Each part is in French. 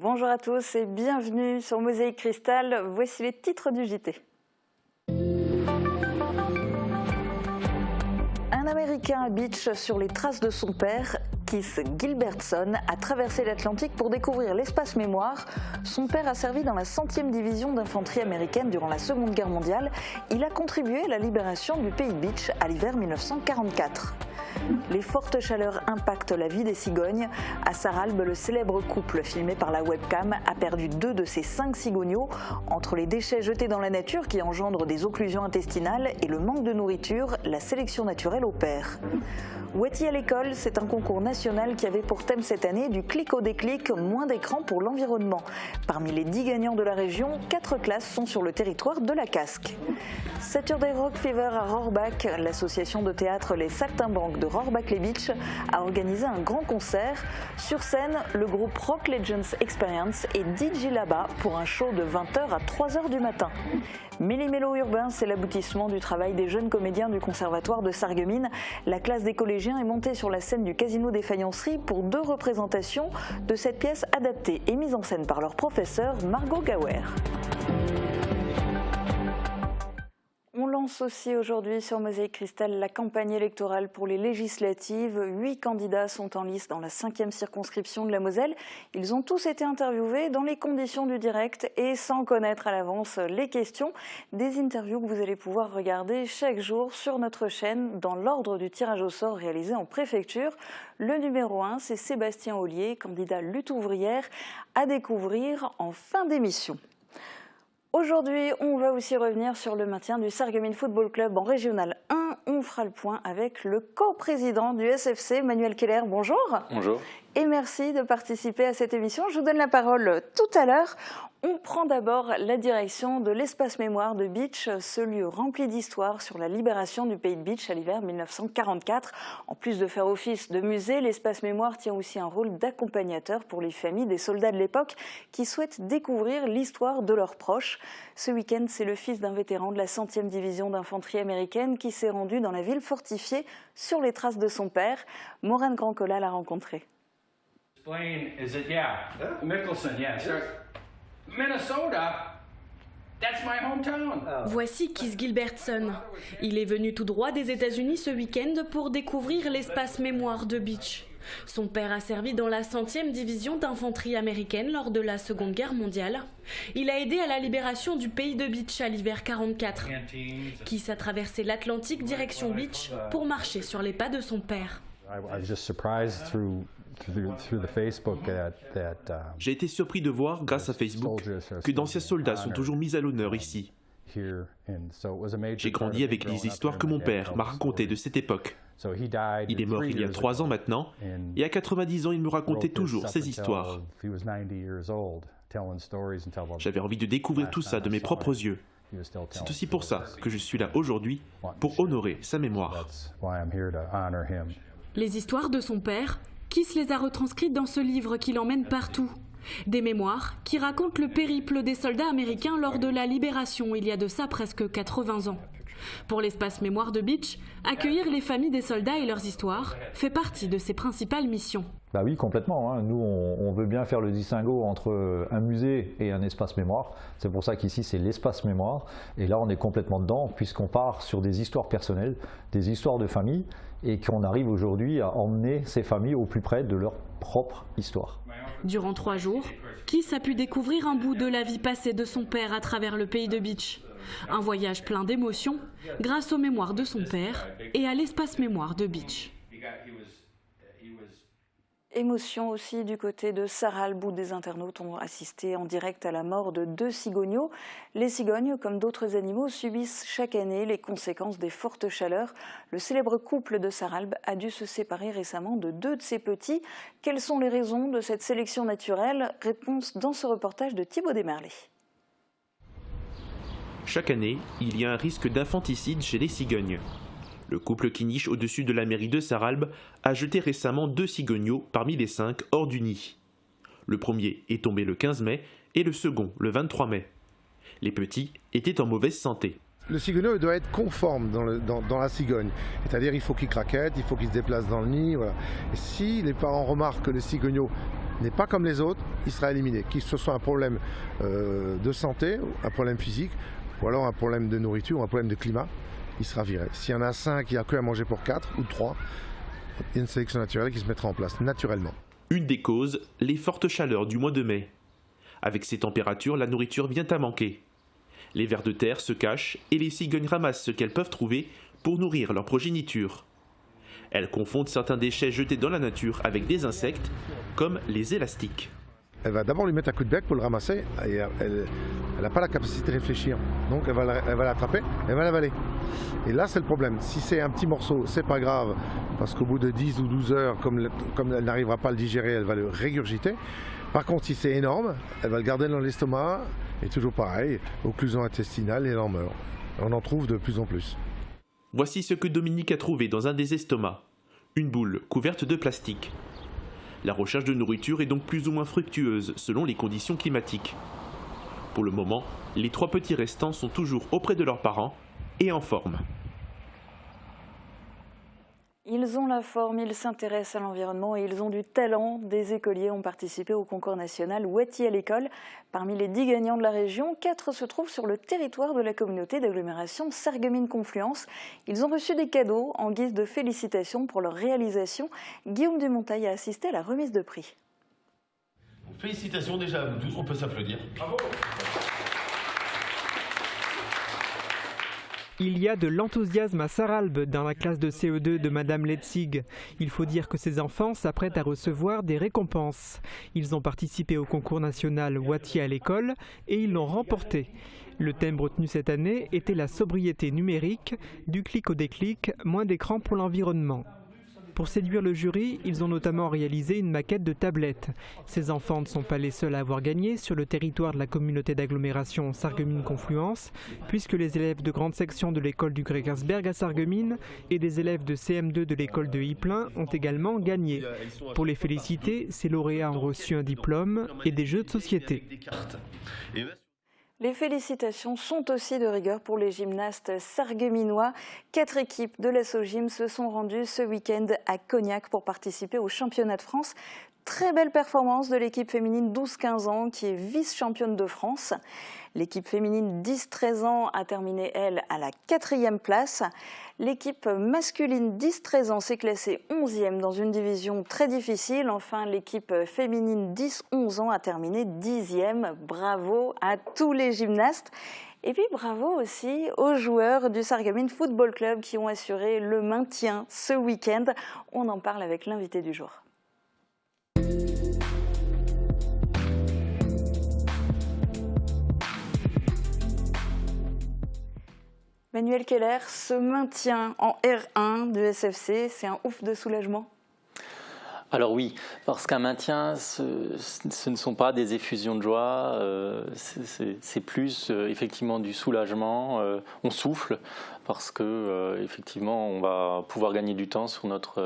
Bonjour à tous et bienvenue sur Mosaïque Cristal. Voici les titres du JT. Un Américain à Beach sur les traces de son père, Keith Gilbertson, a traversé l'Atlantique pour découvrir l'espace mémoire. Son père a servi dans la 100e division d'infanterie américaine durant la Seconde Guerre mondiale. Il a contribué à la libération du pays de Beach à l'hiver 1944. Les fortes chaleurs impactent la vie des cigognes. À Sarralbe, le célèbre couple filmé par la webcam a perdu 2 de ses 5 cigogneaux. Entre les déchets jetés dans la nature qui engendrent des occlusions intestinales et le manque de nourriture, la sélection naturelle opère. Wetty à l'école, c'est un concours national qui avait pour thème cette année du clic au déclic, moins d'écran pour l'environnement. Parmi les 10 gagnants de la région, 4 classes sont sur le territoire de la Casque. Saturday Rock Fever à Rohrbach, l'association de théâtre Les Saltimbanques de Rohrbach-les-Beach a organisé un grand concert. Sur scène, le groupe Rock Legends Experience est DJ là-bas pour un show de 20h à 3h du matin. Méli-Mélo urbain, c'est l'aboutissement du travail des jeunes comédiens du conservatoire de Sarreguemines. La classe des collégiens est montée sur la scène du Casino des Faïenceries pour 2 représentations de cette pièce adaptée et mise en scène par leur professeur Margot Gauer. On lance aussi aujourd'hui sur Mosaïque Cristal la campagne électorale pour les législatives. 8 candidats sont en lice dans la 5e circonscription de la Moselle. Ils ont tous été interviewés dans les conditions du direct et sans connaître à l'avance les questions. Des interviews que vous allez pouvoir regarder chaque jour sur notre chaîne dans l'ordre du tirage au sort réalisé en préfecture. Le numéro 1, c'est Sébastien Ollier, candidat lutte ouvrière, à découvrir en fin d'émission. Aujourd'hui, on va aussi revenir sur le maintien du Sarreguemines Football Club en Régional 1. On fera le point avec le coprésident du SFC, Manuel Keller. Bonjour. Bonjour. Et merci de participer à cette émission. Je vous donne la parole tout à l'heure. On prend d'abord la direction de l'espace mémoire de Beach, ce lieu rempli d'histoire sur la libération du pays de Beach à l'hiver 1944. En plus de faire office de musée, l'espace mémoire tient aussi un rôle d'accompagnateur pour les familles des soldats de l'époque qui souhaitent découvrir l'histoire de leurs proches. Ce week-end, c'est le fils d'un vétéran de la 100e division d'infanterie américaine qui s'est rendu dans la ville fortifiée sur les traces de son père. Maureen Grandcola l'a rencontré. Is it, yeah, Mickelson, yes. Minnesota, that's my hometown. Voici Keith Gilbertson. Il est venu tout droit des États-Unis ce week-end pour découvrir l'espace mémoire de Beach. Son père a servi dans la 100e division d'infanterie américaine lors de la Seconde Guerre mondiale. Il a aidé à la libération du pays de Beach à l'hiver 44. Keith a traversé l'Atlantique direction Beach pour marcher sur les pas de son père. J'ai été surpris de voir, grâce à Facebook, que d'anciens soldats sont toujours mis à l'honneur ici. J'ai grandi avec les histoires que mon père m'a racontées de cette époque. Il est mort il y a 3 ans maintenant, et à 90 ans, il me racontait toujours ces histoires. J'avais envie de découvrir tout ça de mes propres yeux. C'est aussi pour ça que je suis là aujourd'hui, pour honorer sa mémoire. Les histoires de son père, Keith les a retranscrites dans ce livre qui l'emmène partout. Des mémoires qui racontent le périple des soldats américains lors de la libération il y a de ça presque 80 ans. Pour l'espace mémoire de Beach, accueillir les familles des soldats et leurs histoires fait partie de ses principales missions. Bah oui, complètement. Nous, on veut bien faire le distinguo entre un musée et un espace mémoire. C'est pour ça qu'ici, c'est l'espace mémoire. Et là, on est complètement dedans, puisqu'on part sur des histoires personnelles, des histoires de famille, et qu'on arrive aujourd'hui à emmener ces familles au plus près de leur propre histoire. Durant 3 jours, Keith a pu découvrir un bout de la vie passée de son père à travers le pays de Beach. Un voyage plein d'émotions grâce aux mémoires de son père et à l'espace mémoire de Beach. Émotion aussi du côté de Sarralbe où des internautes ont assisté en direct à la mort de 2 cigogneaux. Les cigognes, comme d'autres animaux, subissent chaque année les conséquences des fortes chaleurs. Le célèbre couple de Sarralbe a dû se séparer récemment de 2 de ses petits. Quelles sont les raisons de cette sélection naturelle? Réponse dans ce reportage de Thibaut Desmerlet. Chaque année, il y a un risque d'infanticide chez les cigognes. Le couple qui niche au-dessus de la mairie de Sarralbe a jeté récemment 2 cigogneaux parmi les 5 hors du nid. Le premier est tombé le 15 mai et le second le 23 mai. Les petits étaient en mauvaise santé. Le cigogneau doit être conforme dans la cigogne. C'est-à-dire il faut qu'il craquette, il faut qu'il se déplace dans le nid. Voilà. Et si les parents remarquent que le cigogneau n'est pas comme les autres, il sera éliminé. Qu'il ce soit un problème de santé, un problème physique, ou alors un problème de nourriture ou un problème de climat, il sera viré. S'il y en a 5, il n'y a que à manger pour 4 ou 3, il y a une sélection naturelle qui se mettra en place naturellement. Une des causes, les fortes chaleurs du mois de mai. Avec ces températures, la nourriture vient à manquer. Les vers de terre se cachent et les cigognes ramassent ce qu'elles peuvent trouver pour nourrir leur progéniture. Elles confondent certains déchets jetés dans la nature avec des insectes, comme les élastiques. Elle va d'abord lui mettre un coup de bec pour le ramasser, et elle n'a pas la capacité de réfléchir. Donc elle va l'attraper, elle va l'avaler. Et là c'est le problème. Si c'est un petit morceau, c'est pas grave, parce qu'au bout de 10 ou 12 heures, comme elle n'arrivera pas à le digérer, elle va le régurgiter. Par contre, si c'est énorme, elle va le garder dans l'estomac, et toujours pareil, occlusion intestinale, et elle en meurt. On en trouve de plus en plus. Voici ce que Dominique a trouvé dans un des estomacs. Une boule couverte de plastique. La recherche de nourriture est donc plus ou moins fructueuse selon les conditions climatiques. Pour le moment, les 3 petits restants sont toujours auprès de leurs parents et en forme. Ils ont la forme, ils s'intéressent à l'environnement et ils ont du talent. Des écoliers ont participé au concours national Wati à l'école. Parmi les 10 gagnants de la région, 4 se trouvent sur le territoire de la communauté d'agglomération Sarreguemines-Confluence. Ils ont reçu des cadeaux en guise de félicitations pour leur réalisation. Guillaume Dumontail a assisté à la remise de prix. Félicitations déjà à vous tous, on peut s'applaudir. Bravo. Il y a de l'enthousiasme à Sarralbe dans la classe de CE2 de Madame Letzig. Il faut dire que ces enfants s'apprêtent à recevoir des récompenses. Ils ont participé au concours national Wati à l'école et ils l'ont remporté. Le thème retenu cette année était la sobriété numérique, du clic au déclic, moins d'écran pour l'environnement. Pour séduire le jury, ils ont notamment réalisé une maquette de tablette. Ces enfants ne sont pas les seuls à avoir gagné sur le territoire de la communauté d'agglomération Sarreguemines-Confluence, puisque les élèves de grande section de l'école du Gregersberg à Sarreguemines et des élèves de CM2 de l'école de Ypelin ont également gagné. Pour les féliciter, ces lauréats ont reçu un diplôme et des jeux de société. Les félicitations sont aussi de rigueur pour les gymnastes sarregueminois. 4 équipes de l'ASSO-Gym se sont rendues ce week-end à Cognac pour participer au championnat de France. Très belle performance de l'équipe féminine 12-15 ans qui est vice-championne de France. L'équipe féminine 10-13 ans a terminé, elle, à la 4e place. L'équipe masculine 10-13 ans s'est classée 11e dans une division très difficile. Enfin, l'équipe féminine 10-11 ans a terminé 10e. Bravo à tous les gymnastes. Et puis bravo aussi aux joueurs du Sarreguemines Football Club qui ont assuré le maintien ce week-end. On en parle avec l'invité du jour. Manuel Keller, ce maintien en R1 du SFC, c'est un ouf de soulagement? Alors oui, parce qu'un maintien, ce ne sont pas des effusions de joie, c'est plus effectivement du soulagement, on souffle parce que effectivement on va pouvoir gagner du temps sur notre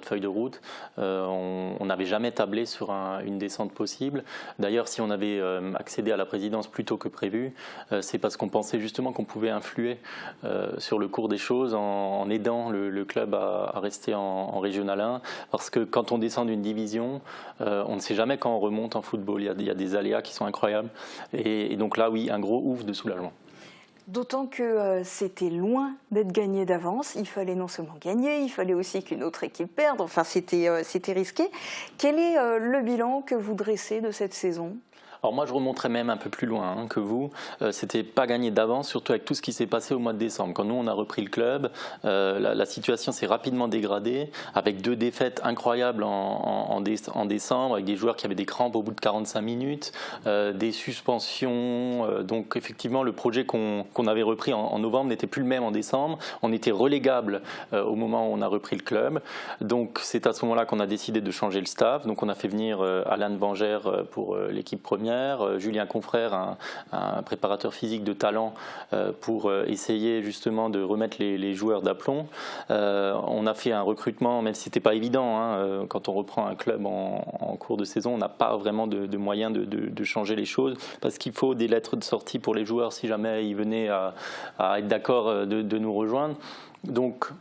feuille de route. On n'avait jamais tablé sur une descente possible. D'ailleurs, si on avait accédé à la présidence plus tôt que prévu, c'est parce qu'on pensait justement qu'on pouvait influer sur le cours des choses en aidant le club à rester en Régional 1, parce que quand on descend d'une division, on ne sait jamais quand on remonte en football. Il y a des aléas qui sont incroyables. Et donc là, oui, un gros ouf de soulagement. D'autant que c'était loin d'être gagné d'avance. Il fallait non seulement gagner, il fallait aussi qu'une autre équipe perde. Enfin, c'était risqué. Quel est le bilan que vous dressez de cette saison ? Alors moi je remonterais même un peu plus loin que vous, c'était pas gagné d'avance, surtout avec tout ce qui s'est passé au mois de décembre. Quand nous on a repris le club, la situation s'est rapidement dégradée, avec 2 défaites incroyables en décembre, avec des joueurs qui avaient des crampes au bout de 45 minutes, des suspensions, donc effectivement le projet qu'on avait repris en novembre n'était plus le même en décembre, on était relégable au moment où on a repris le club, donc c'est à ce moment-là qu'on a décidé de changer le staff, donc on a fait venir Alain Vangère pour l'équipe première, Julien Confrère, un préparateur physique de talent, pour essayer justement de remettre les joueurs d'aplomb. On a fait un recrutement, même si ce n'était pas évident, quand on reprend un club en cours de saison, on n'a pas vraiment de moyens de changer les choses, parce qu'il faut des lettres de sortie pour les joueurs si jamais ils venaient à être d'accord de nous rejoindre. Donc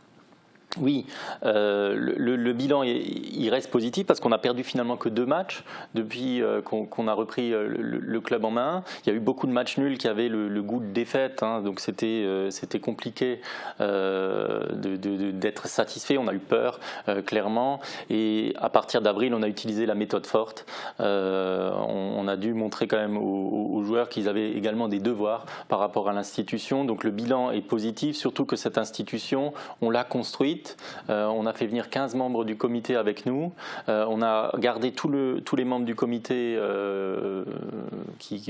Oui, le bilan il reste positif parce qu'on a perdu finalement que 2 matchs depuis qu'on a repris le club en main. Il y a eu beaucoup de matchs nuls qui avaient le goût de défaite, hein, donc c'était compliqué d'être satisfait. On a eu peur clairement, et à partir d'avril on a utilisé la méthode forte. On a dû montrer quand même aux joueurs qu'ils avaient également des devoirs par rapport à l'institution. Donc le bilan est positif, surtout que cette institution on l'a construite. On a fait venir 15 membres du comité avec nous. On a gardé tous les membres du comité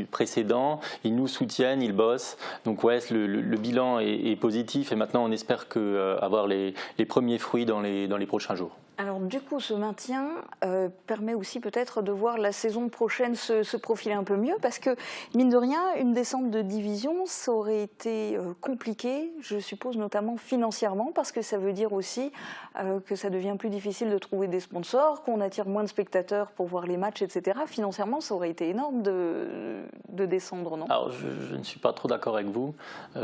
précédents. Ils nous soutiennent, ils bossent. Donc ouais, le bilan est positif et maintenant on espère avoir les premiers fruits dans les prochains jours. Alors du coup, ce maintien permet aussi peut-être de voir la saison prochaine se profiler un peu mieux, parce que mine de rien, une descente de division, ça aurait été compliqué, je suppose notamment financièrement, parce que ça veut dire aussi que ça devient plus difficile de trouver des sponsors, qu'on attire moins de spectateurs pour voir les matchs, etc. Financièrement, ça aurait été énorme de descendre, non? Alors je ne suis pas trop d'accord avec vous,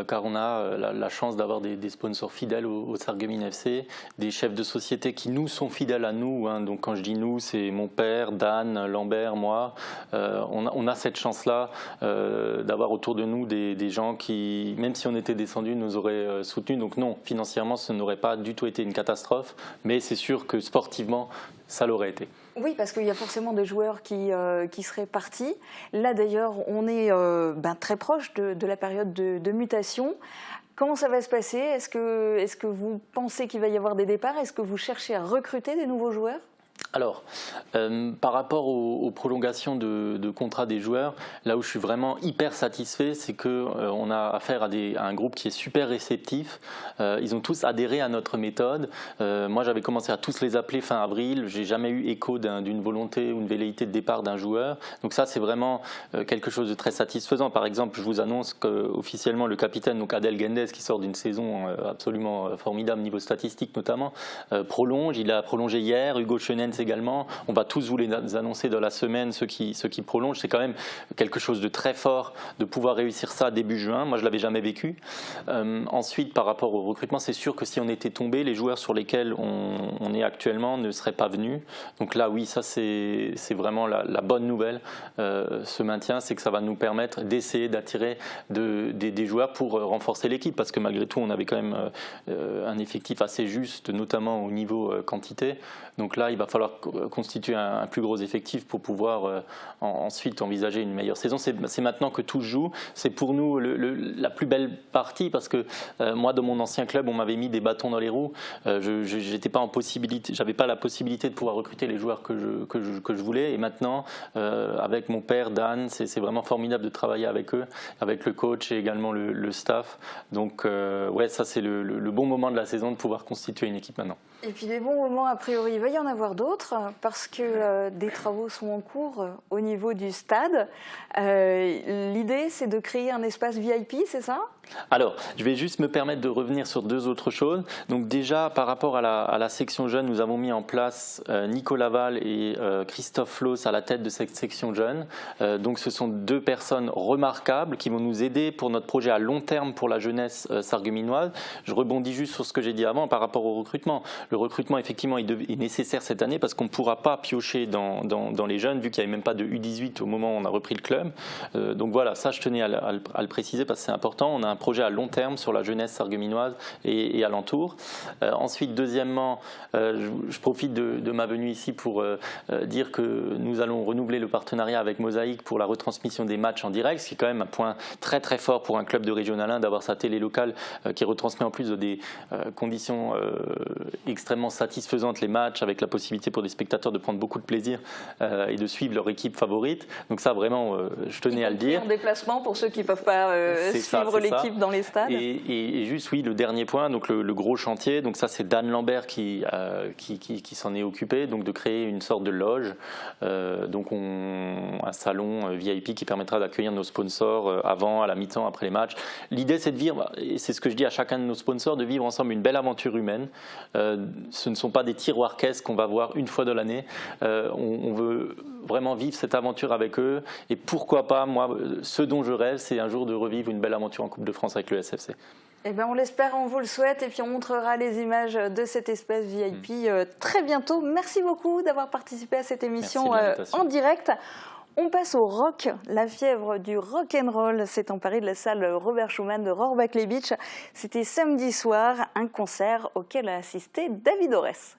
car on a la chance d'avoir des sponsors fidèles au Sarreguemines FC, des chefs de société qui nous sont fidèles à nous, hein. Donc quand je dis nous, c'est mon père, Dan, Lambert, moi. On a cette chance-là d'avoir autour de nous des gens qui, même si on était descendus, nous auraient soutenus. Donc non, financièrement, ce n'aurait pas du tout été une catastrophe, mais c'est sûr que sportivement, ça l'aurait été. Oui, parce qu'il y a forcément des joueurs qui seraient partis. Là d'ailleurs, on est très proche de la période de mutation. Comment ça va se passer? Est-ce que vous pensez qu'il va y avoir des départs? Est-ce que vous cherchez à recruter des nouveaux joueurs? Alors, par rapport aux prolongations de contrats des joueurs, là où je suis vraiment hyper satisfait, c'est qu'on a affaire à un groupe qui est super réceptif. Ils ont tous adhéré à notre méthode. Moi, j'avais commencé à tous les appeler fin avril. J'ai jamais eu écho d'une volonté ou une velléité de départ d'un joueur. Donc ça, c'est vraiment quelque chose de très satisfaisant. Par exemple, je vous annonce qu'officiellement, le capitaine, donc Adel Guendez, qui sort d'une saison absolument formidable niveau statistique notamment, prolonge. Il a prolongé hier. Hugo Chenens également. On va tous vous les annoncer dans la semaine, ceux qui prolongent. C'est quand même quelque chose de très fort de pouvoir réussir ça début juin. Moi, je ne l'avais jamais vécu. Ensuite, par rapport au recrutement, c'est sûr que si on était tombé, les joueurs sur lesquels on est actuellement ne seraient pas venus. Donc là, oui, ça c'est vraiment la bonne nouvelle. Ce maintien, c'est que ça va nous permettre d'essayer d'attirer des joueurs pour renforcer l'équipe, parce que malgré tout, on avait quand même un effectif assez juste, notamment au niveau quantité. Donc là, il va falloir constituer un plus gros effectif pour pouvoir ensuite envisager une meilleure saison. C'est maintenant que tout se joue. C'est pour nous la plus belle partie, parce que moi, dans mon ancien club, on m'avait mis des bâtons dans les roues. J'étais pas en possibilité, j'avais pas la possibilité de pouvoir recruter les joueurs que je voulais. Et maintenant, avec mon père Dan, c'est vraiment formidable de travailler avec eux, avec le coach et également le staff. Donc ouais, ça c'est le bon moment de la saison de pouvoir constituer une équipe maintenant. Et puis des bons moments, a priori, il va y en avoir d'autres, parce que des travaux sont en cours au niveau du stade. L'idée, c'est de créer un espace VIP, c'est ça? Alors, je vais juste me permettre de revenir sur 2 autres choses. Donc déjà, par rapport à la section jeune, nous avons mis en place Nicolas Val et Christophe Floss à la tête de cette section jeune. Donc ce sont 2 personnes remarquables qui vont nous aider pour notre projet à long terme pour la jeunesse sarregueminoise. Je rebondis juste sur ce que j'ai dit avant par rapport au recrutement. Le recrutement, effectivement, est nécessaire cette année parce qu'on ne pourra pas piocher dans les jeunes, vu qu'il n'y avait même pas de U18 au moment où on a repris le club. Donc voilà, ça je tenais à le préciser parce que c'est important. On a un projet à long terme sur la jeunesse sarregueminoise et alentour. Ensuite, deuxièmement, je profite de ma venue ici pour dire que nous allons renouveler le partenariat avec Mosaïque pour la retransmission des matchs en direct, ce qui est quand même un point très très fort pour un club de Régional 1 d'avoir sa télé locale qui retransmet en plus de des conditions extrêmement satisfaisantes les matchs, avec la possibilité pour des spectateurs de prendre beaucoup de plaisir et de suivre leur équipe favorite. Donc ça, vraiment, je tenais à le dire. En déplacement pour ceux qui ne peuvent pas suivre l'équipe dans les stades. Et juste, oui, le dernier point, donc le gros chantier, donc ça c'est Dan Lambert qui s'en est occupé, donc de créer une sorte de loge, donc un salon VIP qui permettra d'accueillir nos sponsors avant, à la mi-temps, après les matchs. L'idée c'est de vivre, et c'est ce que je dis à chacun de nos sponsors, de vivre ensemble une belle aventure humaine. Ce ne sont pas des tiroirs caisses qu'on va voir une fois de l'année. On veut vraiment vivre cette aventure avec eux, et pourquoi pas, moi, ce dont je rêve, c'est un jour de revivre une belle aventure en Coupe de France avec le SFC. Eh ben, on l'espère, on vous le souhaite, et puis on montrera les images de cet espace VIP très bientôt. Merci beaucoup d'avoir participé à cette émission en direct. On passe au rock, la fièvre du rock'n'roll s'est emparée de la salle Robert Schumann de Rohrbach-les-Bitches. C'était samedi soir, un concert auquel a assisté David Orès.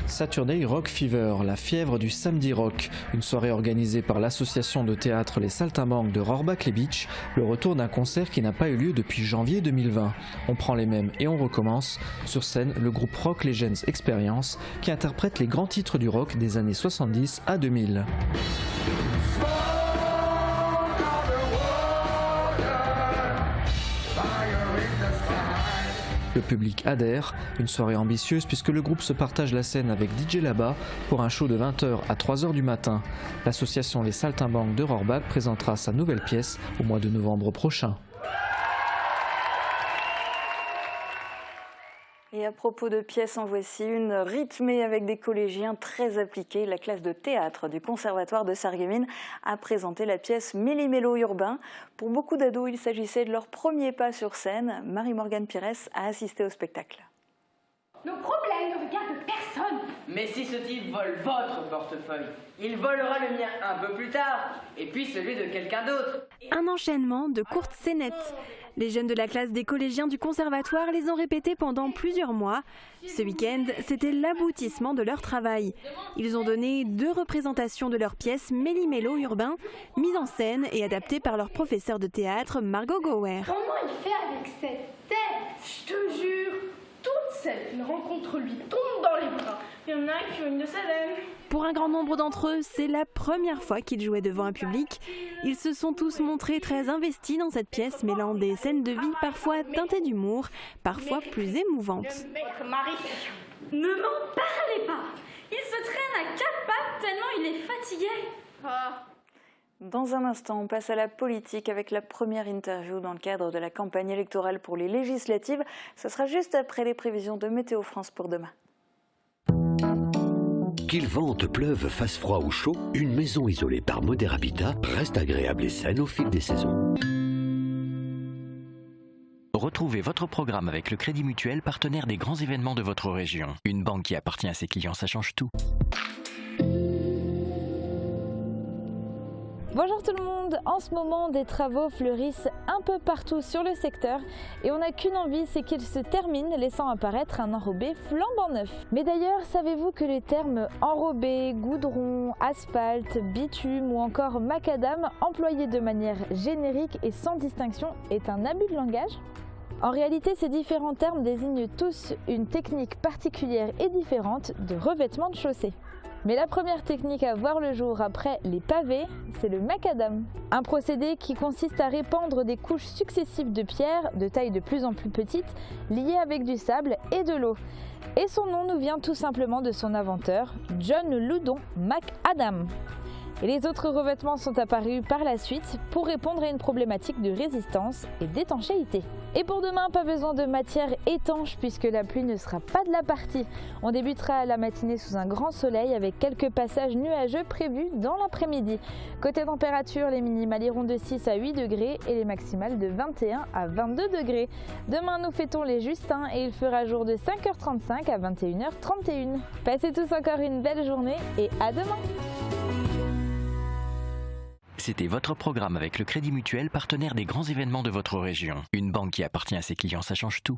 Saturday Rock Fever, la fièvre du samedi rock, une soirée organisée par l'association de théâtre Les Saltimbanques de Rohrbach-les-Bitches, le retour d'un concert qui n'a pas eu lieu depuis janvier 2020. On prend les mêmes et on recommence. Sur scène, le groupe Rock Legends Experience qui interprète les grands titres du rock des années 70 à 2000. Le public adhère, une soirée ambitieuse puisque le groupe se partage la scène avec DJ Là-bas pour un show de 20h à 3h du matin. L'association Les Saltimbanques de Rohrbach présentera sa nouvelle pièce au mois de novembre prochain. Et à propos de pièces, en voici une rythmée avec des collégiens très appliqués. La classe de théâtre du Conservatoire de Sarreguemines a présenté la pièce Méli-Mélo urbain. Pour beaucoup d'ados, il s'agissait de leur premier pas sur scène. Marie-Morgane Pires a assisté au spectacle. Nos problèmes ne regardent personne. Mais si ce type vole votre portefeuille, il volera le mien un peu plus tard, et puis celui de quelqu'un d'autre. Un enchaînement de courtes scénettes. Les jeunes de la classe des collégiens du conservatoire les ont répétées pendant plusieurs mois. Ce week-end, c'était l'aboutissement de leur travail. Ils ont donné 2 représentations de leur pièce Méli-Mélo urbain, mise en scène et adaptée par leur professeur de théâtre Margot Gower. Comment il fait avec cette tête? Je te jure, toutes celles qu'il rencontre lui tombent dans les bras. Il y en a qui ont une de sa veine. Pour un grand nombre d'entre eux, c'est la première fois qu'ils jouaient devant un public. Ils se sont tous montrés très investis dans cette pièce, mêlant des scènes de vie parfois teintées d'humour, parfois plus émouvantes. Votre mari, ne m'en parlez pas. Il se traîne à 4 pattes tellement il est fatigué. Dans un instant, on passe à la politique avec la première interview dans le cadre de la campagne électorale pour les législatives. Ce sera juste après les prévisions de Météo France pour demain. Qu'il vente, pleuve, fasse froid ou chaud, une maison isolée par Moder Habitat reste agréable et saine au fil des saisons. Retrouvez votre programme avec le Crédit Mutuel, partenaire des grands événements de votre région. Une banque qui appartient à ses clients, ça change tout. Bonjour tout le monde, en ce moment des travaux fleurissent un peu partout sur le secteur et on n'a qu'une envie, c'est qu'ils se terminent laissant apparaître un enrobé flambant neuf. Mais d'ailleurs, savez-vous que les termes enrobé, goudron, asphalte, bitume ou encore macadam employés de manière générique et sans distinction est un abus de langage ? En réalité, ces différents termes désignent tous une technique particulière et différente de revêtement de chaussée. Mais la première technique à voir le jour après les pavés, c'est le macadam. Un procédé qui consiste à répandre des couches successives de pierres, de taille de plus en plus petite, liées avec du sable et de l'eau. Et son nom nous vient tout simplement de son inventeur, John Loudon McAdam. Et les autres revêtements sont apparus par la suite pour répondre à une problématique de résistance et d'étanchéité. Et pour demain, pas besoin de matière étanche puisque la pluie ne sera pas de la partie. On débutera la matinée sous un grand soleil avec quelques passages nuageux prévus dans l'après-midi. Côté température, les minimales iront de 6 à 8 degrés et les maximales de 21 à 22 degrés. Demain, nous fêtons les Justins et il fera jour de 5h35 à 21h31. Passez tous encore une belle journée et à demain! C'était votre programme avec le Crédit Mutuel, partenaire des grands événements de votre région. Une banque qui appartient à ses clients, ça change tout.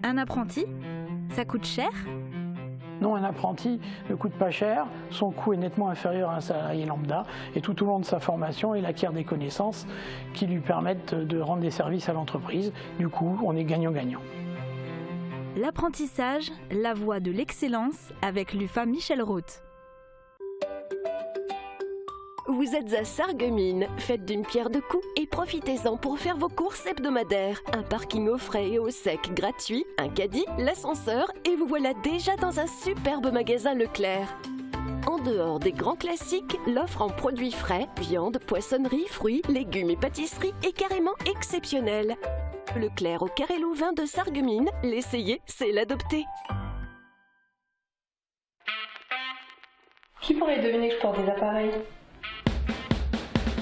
Un apprenti, ça coûte cher ? Non, un apprenti ne coûte pas cher, son coût est nettement inférieur à un salarié lambda et tout au long de sa formation, il acquiert des connaissances qui lui permettent de rendre des services à l'entreprise. Du coup, on est gagnant-gagnant. L'apprentissage, la voie de l'excellence avec l'UFA Michel Roth. Vous êtes à Sarreguemines, faites d'une pierre deux coups et profitez-en pour faire vos courses hebdomadaires. Un parking au frais et au sec gratuit, un caddie, l'ascenseur et vous voilà déjà dans un superbe magasin Leclerc. En dehors des grands classiques, l'offre en produits frais, viande, poissonnerie, fruits, légumes et pâtisseries est carrément exceptionnelle. Leclerc au Carré Louvain de Sarreguemines, l'essayer, c'est l'adopter. Qui pourrait deviner que je porte des appareils?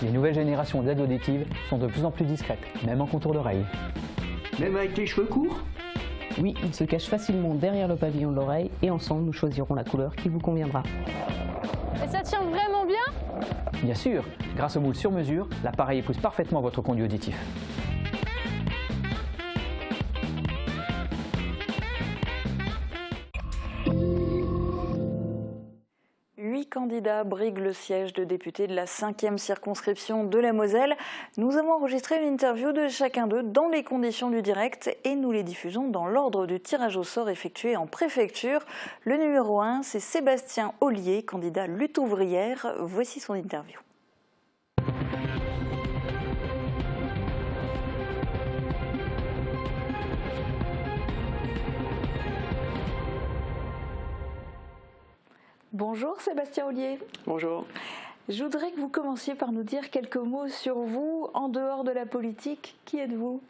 Les nouvelles générations d'aides auditives sont de plus en plus discrètes, même en contour d'oreille. Même avec les cheveux courts? Oui, il se cache facilement derrière le pavillon de l'oreille et ensemble nous choisirons la couleur qui vous conviendra. Et ça tient vraiment bien? Bien sûr, grâce au moule sur mesure, l'appareil épouse parfaitement votre conduit auditif. 8 candidats briguent le siège de député de la 5e circonscription de la Moselle. Nous avons enregistré une interview de chacun d'eux dans les conditions du direct et nous les diffusons dans l'ordre du tirage au sort effectué en préfecture. Le numéro 1, c'est Sébastien Ollier, candidat lutte ouvrière. Voici son interview. Bonjour Sébastien Ollier. Bonjour. Je voudrais que vous commenciez par nous dire quelques mots sur vous, en dehors de la politique. Qui êtes-vous ?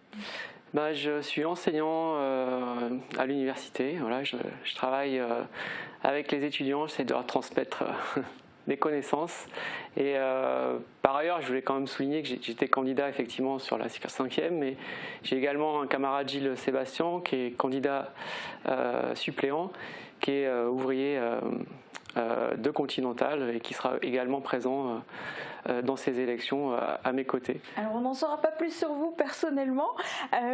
Je suis enseignant à l'université. Voilà, je travaille avec les étudiants, j'essaie de leur transmettre des connaissances. Et par ailleurs, je voulais quand même souligner que j'étais candidat effectivement sur la 5e, mais j'ai également un camarade Gilles Sébastien qui est candidat suppléant, qui est ouvrier de Continental et qui sera également présent dans ces élections à mes côtés. Alors on n'en saura pas plus sur vous personnellement.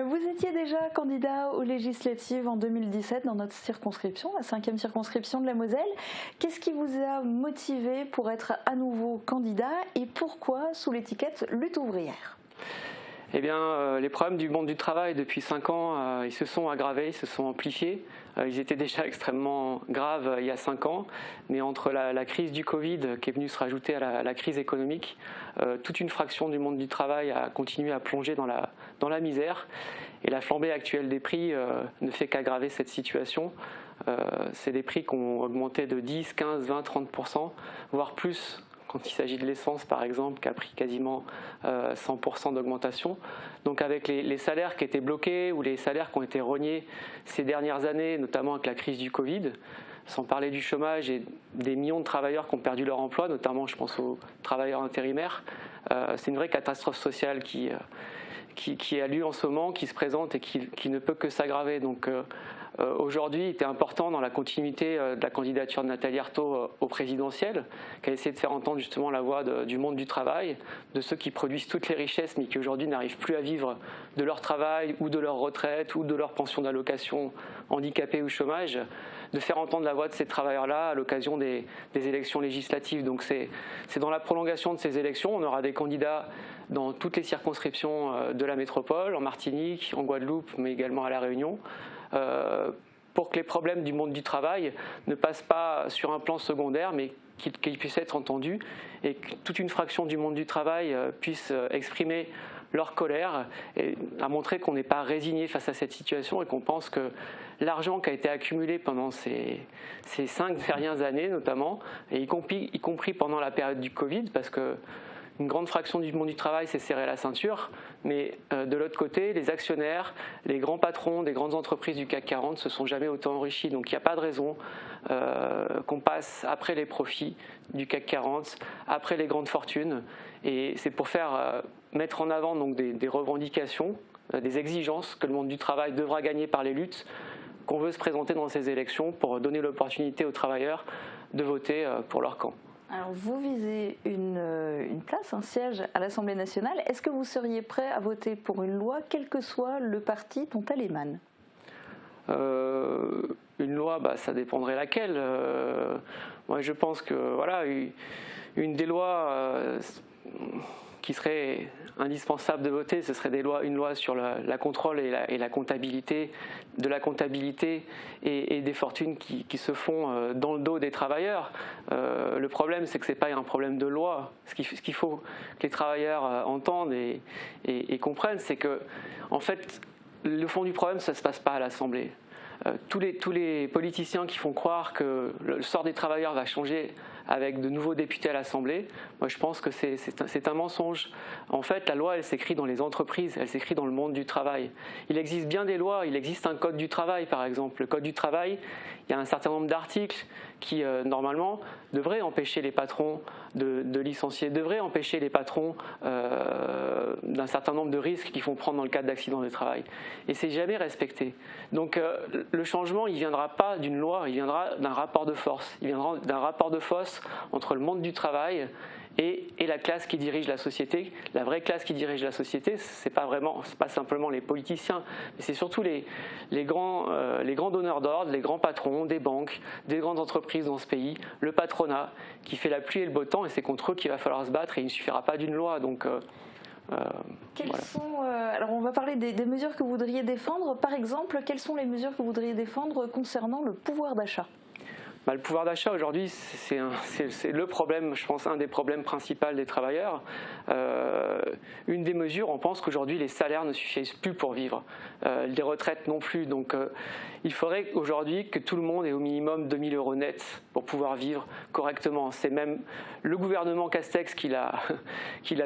Vous étiez déjà candidat aux législatives en 2017 dans notre circonscription, la 5e circonscription de la Moselle. Qu'est-ce qui vous a motivé pour être à nouveau candidat et pourquoi sous l'étiquette lutte ouvrière ? Eh bien, les problèmes du monde du travail depuis 5 ans, ils se sont aggravés, ils se sont amplifiés. Ils étaient déjà extrêmement graves il y a 5 ans, mais entre la crise du Covid qui est venue se rajouter à la crise économique, toute une fraction du monde du travail a continué à plonger dans la misère. Et la flambée actuelle des prix ne fait qu'aggraver cette situation. C'est des prix qui ont augmenté de 10, 15, 20, 30%, voire plus. Quand il s'agit de l'essence, par exemple, qui a pris quasiment 100% d'augmentation. Donc avec les salaires qui étaient bloqués ou les salaires qui ont été rognés ces dernières années, notamment avec la crise du Covid, sans parler du chômage et des millions de travailleurs qui ont perdu leur emploi, notamment je pense aux travailleurs intérimaires, c'est une vraie catastrophe sociale qui a lieu en ce moment, qui se présente et qui ne peut que s'aggraver. Donc aujourd'hui, il était important dans la continuité de la candidature de Nathalie Arthaud au présidentiel, qui a essayé de faire entendre justement la voix du monde du travail, de ceux qui produisent toutes les richesses mais qui aujourd'hui n'arrivent plus à vivre de leur travail ou de leur retraite ou de leur pension d'allocation handicapés ou chômage, de faire entendre la voix de ces travailleurs-là à l'occasion des élections législatives. Donc c'est dans la prolongation de ces élections, on aura des candidats dans toutes les circonscriptions de la métropole, en Martinique, en Guadeloupe, mais également à La Réunion, pour que les problèmes du monde du travail ne passent pas sur un plan secondaire, mais qu'ils puissent être entendus et que toute une fraction du monde du travail puisse exprimer leur colère et à montrer qu'on n'est pas résigné face à cette situation et qu'on pense que l'argent qui a été accumulé pendant ces 5 dernières années notamment, et y compris pendant la période du Covid, parce que une grande fraction du monde du travail s'est serré la ceinture, mais de l'autre côté, les actionnaires, les grands patrons des grandes entreprises du CAC 40 ne se sont jamais autant enrichis. Donc il n'y a pas de raison qu'on passe après les profits du CAC 40, après les grandes fortunes. Et c'est pour faire mettre en avant donc, des revendications, des exigences que le monde du travail devra gagner par les luttes, qu'on veut se présenter dans ces élections pour donner l'opportunité aux travailleurs de voter pour leur camp. Alors vous visez une place, un siège à l'Assemblée nationale. Est-ce que vous seriez prêt à voter pour une loi, quel que soit le parti dont elle émane ? Une loi, ça dépendrait laquelle. Moi, je pense que voilà, une des lois qui serait indispensable de voter, ce serait une loi sur la contrôle et la comptabilité, de la comptabilité et des fortunes qui se font dans le dos des travailleurs. Le problème, c'est que ce n'est pas un problème de loi. Ce qu'il faut que les travailleurs entendent et comprennent, c'est que, en fait, le fond du problème, ça ne se passe pas à l'Assemblée. Tous les politiciens qui font croire que le sort des travailleurs va changer avec de nouveaux députés à l'Assemblée, moi je pense que c'est un mensonge. En fait, la loi, elle s'écrit dans les entreprises, elle s'écrit dans le monde du travail. Il existe bien des lois, il existe un code du travail par exemple. Le code du travail, il y a un certain nombre d'articles qui, normalement, devraient empêcher les patrons de licencier, devraient empêcher les patrons d'un certain nombre de risques qu'ils font prendre dans le cadre d'accidents de travail. Et c'est jamais respecté. Donc le changement, il ne viendra pas d'une loi, il viendra d'un rapport de force. Il viendra d'un rapport de force entre le monde du travail et la classe qui dirige la société. La vraie classe qui dirige la société, c'est pas simplement les politiciens, mais c'est surtout les grands donneurs d'ordre, les grands patrons des banques, des grandes entreprises dans ce pays, le patronat qui fait la pluie et le beau temps, et c'est contre eux qu'il va falloir se battre, et il ne suffira pas d'une loi. Donc alors on va parler des mesures que vous voudriez défendre. Par exemple, quelles sont les mesures que vous voudriez défendre concernant le pouvoir d'achat ? Le pouvoir d'achat aujourd'hui, c'est le problème, je pense, un des problèmes principaux des travailleurs. Une des mesures, on pense qu'aujourd'hui les salaires ne suffisent plus pour vivre, les retraites non plus. Donc il faudrait aujourd'hui que tout le monde ait au minimum 2 000 € net pour pouvoir vivre correctement. C'est même le gouvernement Castex qui l'a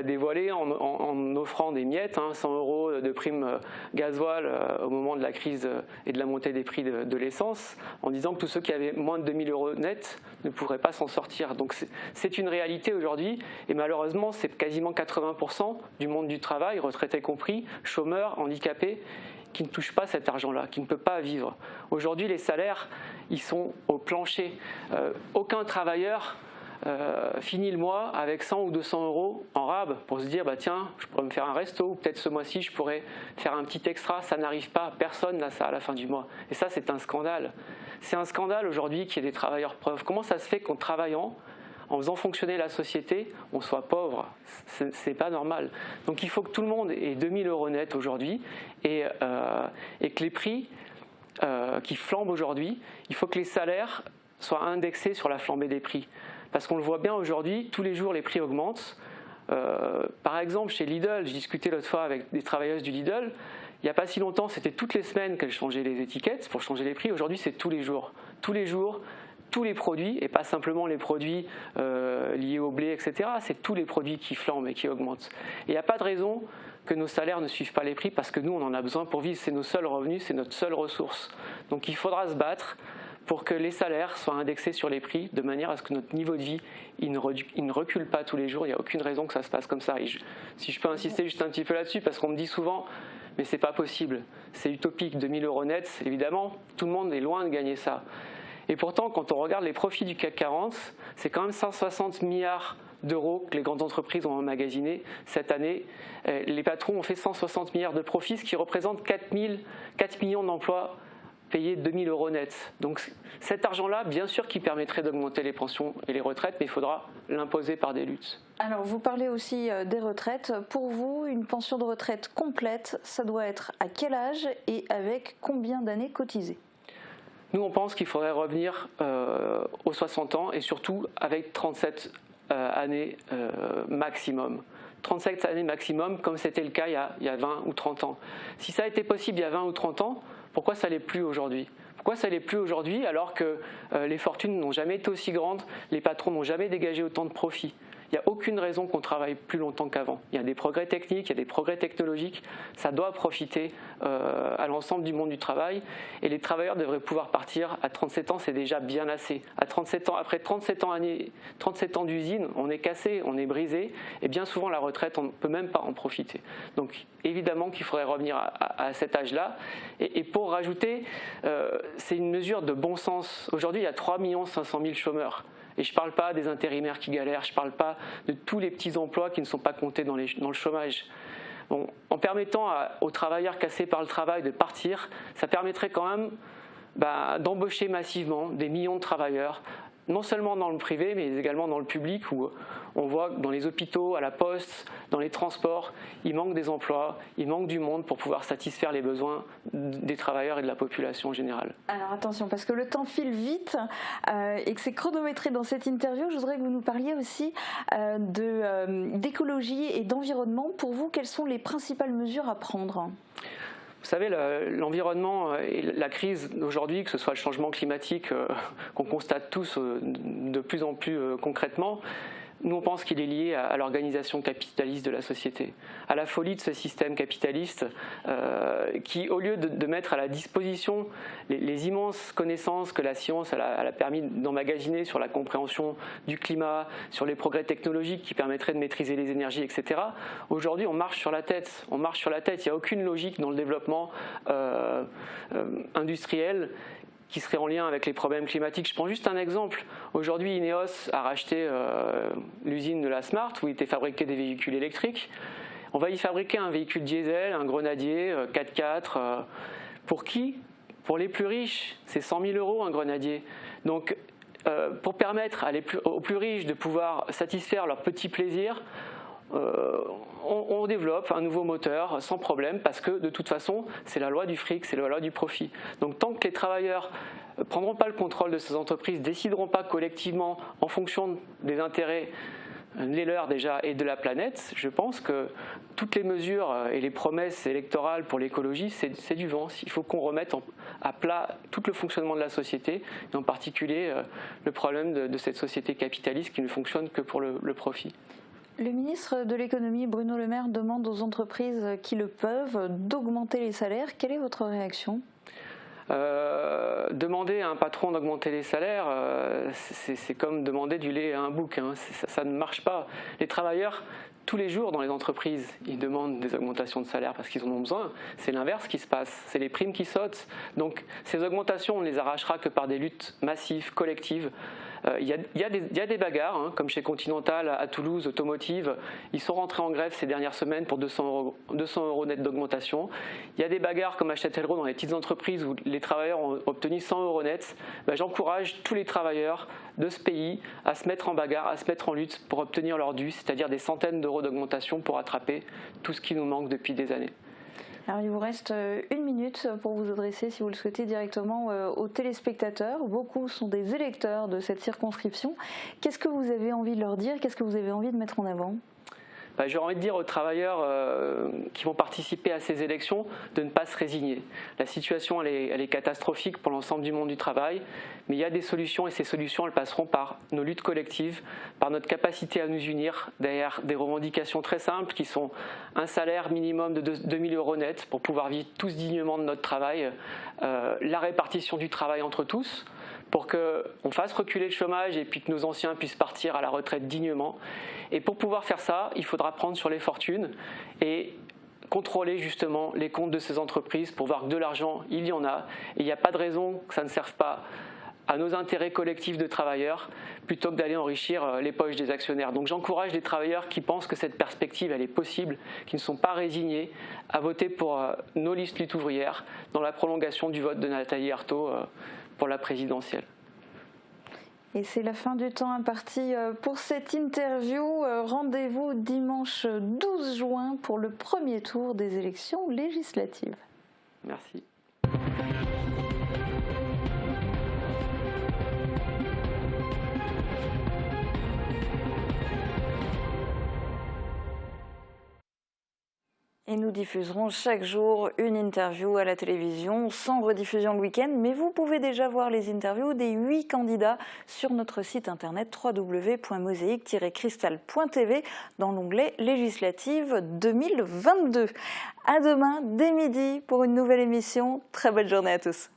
dévoilé en offrant des miettes, 100 € de prime gasoil au moment de la crise et de la montée des prix de l'essence, en disant que tous ceux qui avaient moins de 2 000 € net ne pourraient pas s'en sortir. Donc c'est une réalité aujourd'hui, et malheureusement c'est quasiment 80% du monde du travail, retraités compris, chômeurs, handicapés, qui ne touchent pas cet argent-là, qui ne peut pas vivre. Aujourd'hui les salaires, ils sont au plancher. Aucun travailleur finit le mois avec 100 ou 200 € en rab pour se dire tiens, je pourrais me faire un resto, ou peut-être ce mois-ci je pourrais faire un petit extra. Ça n'arrive pas, personne n'a ça à la fin du mois, et ça c'est un scandale. C'est un scandale aujourd'hui qu'il y ait des travailleurs pauvres. Comment ça se fait qu'en travaillant, en faisant fonctionner la société, on soit pauvre? C'est pas normal. Donc il faut que tout le monde ait 2 000 € net aujourd'hui, et que les prix qui flambent aujourd'hui, il faut que les salaires soient indexés sur la flambée des prix. Parce qu'on le voit bien aujourd'hui, tous les jours les prix augmentent. Par exemple, chez Lidl, j'ai discuté l'autre fois avec des travailleuses du Lidl. Il n'y a pas si longtemps, c'était toutes les semaines qu'elles changeaient les étiquettes pour changer les prix. Aujourd'hui, c'est tous les jours. Tous les jours, tous les produits, et pas simplement les produits liés au blé, etc. C'est tous les produits qui flambent et qui augmentent. Et il n'y a pas de raison que nos salaires ne suivent pas les prix, parce que nous, on en a besoin pour vivre. C'est nos seuls revenus, c'est notre seule ressource. Donc il faudra se battre pour que les salaires soient indexés sur les prix, de manière à ce que notre niveau de vie il ne recule pas tous les jours. Il n'y a aucune raison que ça se passe comme ça. Et si je peux insister juste un petit peu là-dessus, parce qu'on me dit souvent « mais c'est pas possible, c'est utopique, 2 000 € net », évidemment, tout le monde est loin de gagner ça. Et pourtant, quand on regarde les profits du CAC 40, c'est quand même 160 milliards d'euros que les grandes entreprises ont emmagasinés cette année. Les patrons ont fait 160 milliards de profits, ce qui représente 4 millions d'emplois payés 2 000 € net. Donc cet argent-là, bien sûr qu'il permettrait d'augmenter les pensions et les retraites, mais il faudra l'imposer par des luttes. Alors vous parlez aussi des retraites. Pour vous, une pension de retraite complète, ça doit être à quel âge et avec combien d'années cotisées ? Nous, on pense qu'il faudrait revenir aux 60 ans, et surtout avec 37 années maximum. 37 années maximum, comme c'était le cas il y a 20 ou 30 ans. Si ça a été possible il y a 20 ou 30 ans, pourquoi ça ne l'est plus aujourd'hui ? Pourquoi ça ne l'est plus aujourd'hui alors que les fortunes n'ont jamais été aussi grandes, les patrons n'ont jamais dégagé autant de profits ? Il n'y a aucune raison qu'on travaille plus longtemps qu'avant. Il y a des progrès techniques, il y a des progrès technologiques. Ça doit profiter à l'ensemble du monde du travail. Et les travailleurs devraient pouvoir partir à 37 ans, c'est déjà bien assez. À 37 ans, après 37 ans d'usine, on est cassé, on est brisé. Et bien souvent, la retraite, on ne peut même pas en profiter. Donc évidemment qu'il faudrait revenir à cet âge-là. Et pour rajouter, c'est une mesure de bon sens. Aujourd'hui, il y a 3 500 000 chômeurs. Et je ne parle pas des intérimaires qui galèrent, je ne parle pas de tous les petits emplois qui ne sont pas comptés dans le chômage. Bon, en permettant aux travailleurs cassés par le travail de partir, ça permettrait quand même d'embaucher massivement des millions de travailleurs, non seulement dans le privé, mais également dans le public, où on voit que dans les hôpitaux, à la poste, dans les transports, il manque des emplois, il manque du monde pour pouvoir satisfaire les besoins des travailleurs et de la population en général. Alors attention, parce que le temps file vite et que c'est chronométré dans cette interview, je voudrais que vous nous parliez aussi d'écologie et d'environnement. Pour vous, quelles sont les principales mesures à prendre ? Vous savez, l'environnement et la crise d'aujourd'hui, que ce soit le changement climatique qu'on constate tous de plus en plus concrètement, nous on pense qu'il est lié à l'organisation capitaliste de la société, à la folie de ce système capitaliste qui, au lieu de mettre à la disposition les immenses connaissances que la science elle a permis d'emmagasiner sur la compréhension du climat, sur les progrès technologiques qui permettraient de maîtriser les énergies, etc., aujourd'hui on marche sur la tête. On marche sur la tête. Il n'y a aucune logique dans le développement industriel qui serait en lien avec les problèmes climatiques. Je prends juste un exemple. Aujourd'hui, Ineos a racheté l'usine de la Smart où il était fabriqué des véhicules électriques. On va y fabriquer un véhicule diesel, un Grenadier 4x4. Pour qui? Pour les plus riches. C'est 100 000 € un Grenadier. Donc, pour permettre aux plus riches de pouvoir satisfaire leurs petits plaisirs, on développe un nouveau moteur sans problème parce que de toute façon c'est la loi du fric, c'est la loi du profit. Donc tant que les travailleurs ne prendront pas le contrôle de ces entreprises, décideront pas collectivement en fonction des intérêts les leurs déjà et de la planète, je pense que toutes les mesures et les promesses électorales pour l'écologie c'est du vent. Il faut qu'on remette à plat tout le fonctionnement de la société et en particulier le problème de cette société capitaliste qui ne fonctionne que pour le profit. Le ministre de l'économie, Bruno Le Maire, demande aux entreprises qui le peuvent d'augmenter les salaires. Quelle est votre réaction ? Demander à un patron d'augmenter les salaires, c'est comme demander du lait à un bouc. Hein. Ça ne marche pas. Les travailleurs, tous les jours dans les entreprises, ils demandent des augmentations de salaire parce qu'ils en ont besoin. C'est l'inverse qui se passe. C'est les primes qui sautent. Donc ces augmentations, on ne les arrachera que par des luttes massives, collectives. Il y a des bagarres, hein, comme chez Continental à Toulouse, Automotive. Ils sont rentrés en grève ces dernières semaines pour 200 € net d'augmentation. Il y a des bagarres comme à Châtellerault dans les petites entreprises où les travailleurs ont obtenu 100 € net. J'encourage tous les travailleurs de ce pays à se mettre en bagarre, à se mettre en lutte pour obtenir leur dû, c'est-à-dire des centaines d'euros d'augmentation pour rattraper tout ce qui nous manque depuis des années. Alors, il vous reste 1 minute pour vous adresser, si vous le souhaitez, directement aux téléspectateurs. Beaucoup sont des électeurs de cette circonscription. Qu'est-ce que vous avez envie de leur dire? Qu'est-ce que vous avez envie de mettre en avant? J'aurais envie de dire aux travailleurs qui vont participer à ces élections de ne pas se résigner. La situation elle est catastrophique pour l'ensemble du monde du travail, mais il y a des solutions et ces solutions elles passeront par nos luttes collectives, par notre capacité à nous unir derrière des revendications très simples qui sont un salaire minimum de 2 000 € net pour pouvoir vivre tous dignement de notre travail, la répartition du travail entre tous, pour qu'on fasse reculer le chômage et puis que nos anciens puissent partir à la retraite dignement. Et pour pouvoir faire ça, il faudra prendre sur les fortunes et contrôler justement les comptes de ces entreprises pour voir que de l'argent, il y en a. Et il n'y a pas de raison que ça ne serve pas à nos intérêts collectifs de travailleurs plutôt que d'aller enrichir les poches des actionnaires. Donc j'encourage les travailleurs qui pensent que cette perspective elle est possible, qui ne sont pas résignés, à voter pour nos listes lutte ouvrières dans la prolongation du vote de Nathalie Arthaud pour la présidentielle. Et c'est la fin du temps imparti pour cette interview. Rendez-vous dimanche 12 juin pour le premier tour des élections législatives. Merci. Et nous diffuserons chaque jour une interview à la télévision, sans rediffusion le week-end. Mais vous pouvez déjà voir les interviews des 8 candidats sur notre site internet www.mosaïque-cristal.tv dans l'onglet Législative 2022. À demain, dès midi, pour une nouvelle émission. Très bonne journée à tous.